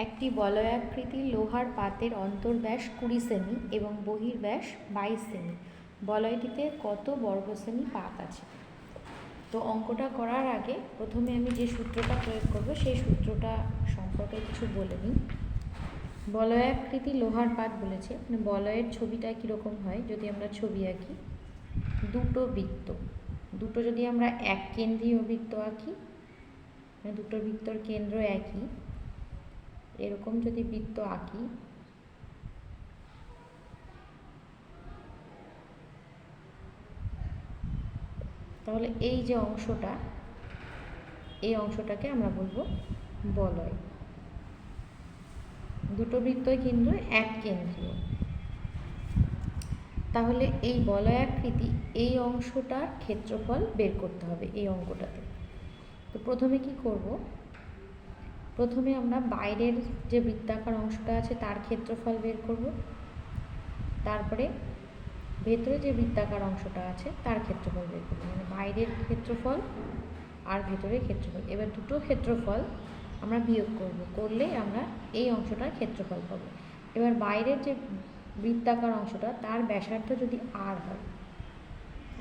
একটি বলয়াকৃতির লোহার পাতের অন্তর্ব্যাস 20 সেমি এবং বহির্ব্যাস 22 সেমি। বলয়টিতে কত বর্গ সেমি পাত আছে? তো অঙ্কটা করার আগে প্রথমে আমি যে সূত্রটা প্রয়োগ করব সেই সূত্রটা সম্পর্কে কিছু বলে নিই। বলয়াকৃতি লোহার পাত বলেছে, মানে বলয়ের ছবিটা কীরকম হয় যদি আমরা ছবি আঁকি। দুটো বৃত্ত, দুটো যদি আমরা এক কেন্দ্রীয় বৃত্ত আঁকি, মানে দুটো বৃত্তর কেন্দ্র একই, এরকম যদি বৃত্ত আঁকি, তাহলে এই যে অংশটা, এই অংশটাকে আমরা বলবো বলয়। দুটো বৃত্তই কিন্তু এক কেন্দ্রীয়। তাহলে এই বলয়াকৃতি এই অংশটার ক্ষেত্রফল বের করতে হবে এই অঙ্কটাতে। তো প্রথমে কি করব, প্রথমে আমরা বাইরের যে বৃত্তাকার অংশটা আছে তার ক্ষেত্রফল বের করব, তারপরে ভেতরে যে বৃত্তাকার অংশটা আছে তার ক্ষেত্রফল বের করব, মানে বাইরের ক্ষেত্রফল আর ভেতরের ক্ষেত্রফল। এবার দুটো ক্ষেত্রফল আমরা বিয়োগ করব, করলে আমরা এই অংশটার ক্ষেত্রফল পাবো। এবার বাইরের যে বৃত্তাকার অংশটা তার ব্যাসার্ধ যদি আর হয়,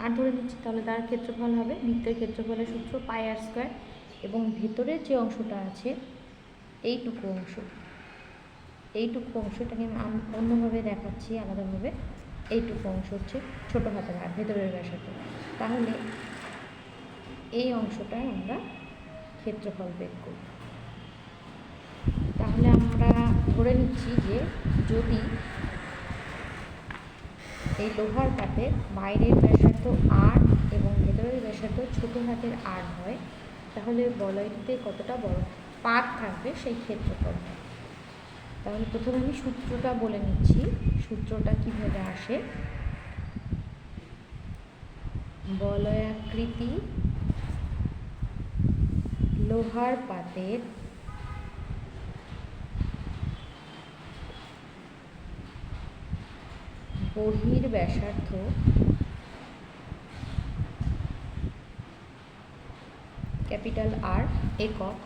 আর ধরে নিচ্ছি, তাহলে তার ক্ষেত্রফল হবে, বৃত্তের ক্ষেত্রফলের সূত্র পাই আর স্কোয়ার। এবং ভেতরের যে অংশটা আছে এইটুকু অংশটাকে আমি অন্যভাবে দেখাচ্ছি, আলাদাভাবে। এইটুকু অংশ হচ্ছে ছোটো হাতের আর ভেতরের ব্যাসার্ধ। তাহলে এই অংশটায় আমরা ক্ষেত্রফল বের করব। তাহলে আমরা ধরে নিচ্ছি যে যদি এই লোহার পাতের বাইরের ব্যাসার্ধ আর এবং ভেতরের ব্যাসার্ধ ছোটো হাতের আর হয়, তাহলে বলয়টিতে কতটা বড় পাত থাকবে সেই ক্ষেত্রফল। তাহলে প্রথমে আমি সূত্রটা বলে নিচ্ছি, সূত্রটা কিভাবে আসে। বলয়াকৃতি লোহার পাতের বহির ব্যাসার্ধ ক্যাপিটাল আর একক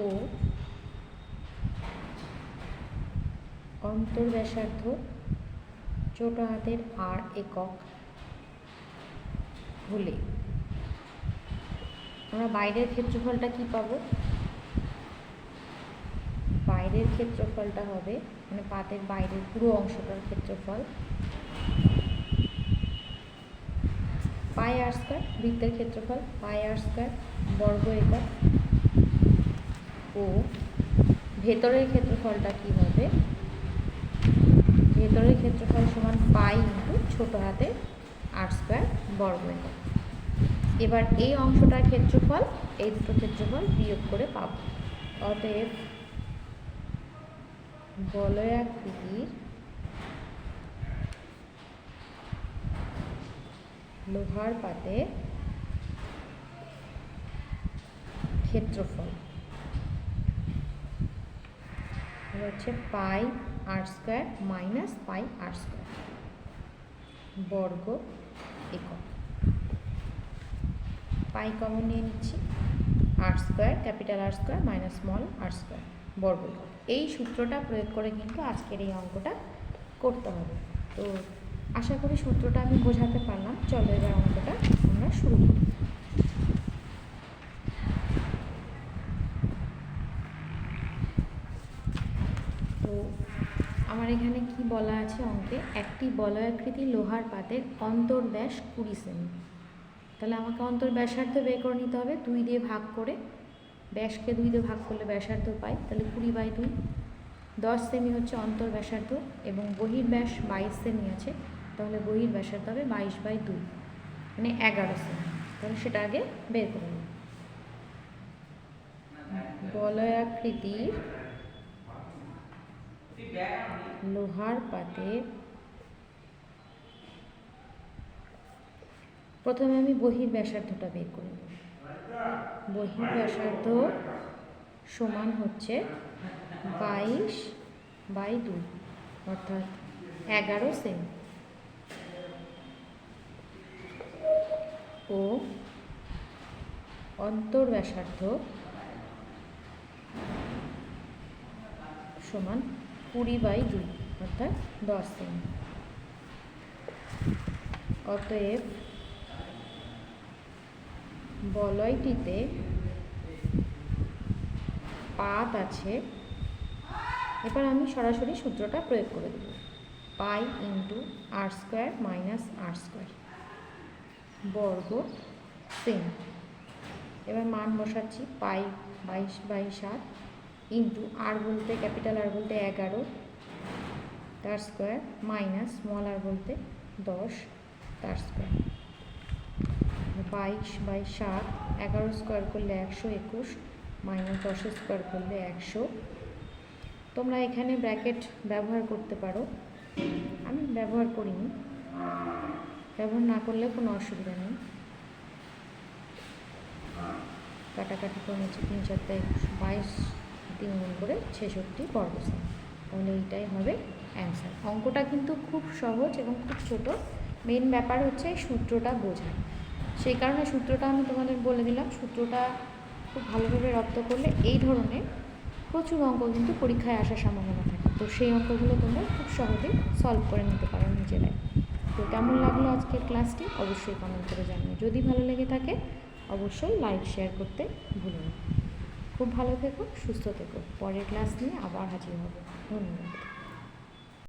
ও অন্তর্ব্যাসার্ধ ছোট হাতের আর একক হলে আমরা বাইরের ক্ষেত্রফলটা কি পাবো? বাইরের ক্ষেত্রফলটা হবে, মানে পাতের বাইরের পুরো অংশটার ক্ষেত্রফল পাই আর স্কোয়ার, বৃত্তের ক্ষেত্রফল পাই আর স্কোয়ার বর্গ একক, ও ভেতরের ক্ষেত্রফলটা কি হবে? ভেতরের ক্ষেত্রফল সমান পাই ইন্টু ছোট হাতে আর স্কোয়ার বর্গ একক। এবার এই অংশটার ক্ষেত্রফল এই দুটো ক্ষেত্রফল বিয়োগ করে পাব। অতএব বলয়াকৃতির লোহার পাতে ক্ষেত্রফল হচ্ছে pi r square minus pi r square বর্গ একক। পাই কমন নিয়ে নিচ্ছি, r square capital R square minus small r square বর্গ একক। এই সূত্রটা প্রয়োগ করে কিন্তু আজকের এই অঙ্কটা করতে হবে। তো আশা করি সূত্রটা আমি বোঝাতে পারলাম। চলো এবার অঙ্কটা আমরা শুরু করি। তো আমার এখানে কি বলা আছে অঙ্কে, একটি বলয়াকৃতি লোহার পাতের অন্তর্ব্যাস 20 সেমি। তাহলে আমাকে অন্তর্ব্যাসার্ধ বের করে নিতে হবে, 2 দিয়ে ভাগ করে, ব্যাসকে 2 দিয়ে ভাগ করলে ব্যাসার্ধ পাই, তাহলে 20/2, 10 সেমি হচ্ছে অন্তর্ব্যাসার্ধ এবং বহির্ব্যাস 22 সেমি আছে, তাহলে বহির্ব্যাসার্ধ হবে 22/2, মানে 11 সেমি। তাহলে সেটা আগে বের করে নিই। বলয়াকৃতির লোহার পাতের, প্রথমে আমি বহির্ব্যাসার্ধটা বের করে নেব। বহির্ব্যাসার্ধ সমান হচ্ছে 22/2 অর্থাৎ 11 সেমি, ও অন্তর্ব্যাসার্ধ সমান 20/2 অর্থাৎ 10 সেমি। অতএব বলয়টিতে পাত আছে, এবার আমি সরাসরি সূত্রটা প্রয়োগ করে দেব, পাই ইন্টু আর স্কোয়ার মাইনাস আর স্কোয়ার বর্গ সেমি। এবার মান বসাচ্ছি, পাই 22/7 ইন্টু আর বলতে ক্যাপিটাল আর বলতে 11 তার স্কোয়ার মাইনাস স্মল আর বলতে 10 তার স্কোয়ার। 22/7, 11 স্কোয়ার করলে 121 মাইনাস 10 স্কোয়ার করলে 100। তোমরা এখানে ব্র্যাকেট ব্যবহার করতে পারো, আমি ব্যবহার করিনি, ব্যবহার না করলে কোনো অসুবিধা নেই। কাটাকাটি করে নিচ্ছে 3 × 4 = 22, 3 গুণ করে 66 বর্গ সেমি। তাহলে এইটাই হবে অ্যান্সার। অঙ্কটা কিন্তু খুব সহজ এবং খুব ছোট, মেন ব্যাপার হচ্ছে সূত্রটা বোঝা। সেই কারণে সূত্রটা আমি তোমাদের বলে দিলাম, সূত্রটা খুব ভালোভাবে রপ্ত করলে এই ধরনের প্রচুর অঙ্ক কিন্তু পরীক্ষায় আসার সম্ভাবনা থাকে। তো সেই অঙ্কগুলো তোমরা খুব সহজেই সলভ করে নিতে পারো নিজেরাই। তো কেমন লাগলো আজকের ক্লাসটি অবশ্যই কমেন্ট করে জানিও। যদি ভালো লেগে থাকে অবশ্যই লাইক শেয়ার করতে ভুলো না। খুব ভালো থেকো, সুস্থ থেকো। পরের ক্লাস নিয়ে আবার হাজির হব। ধন্যবাদ।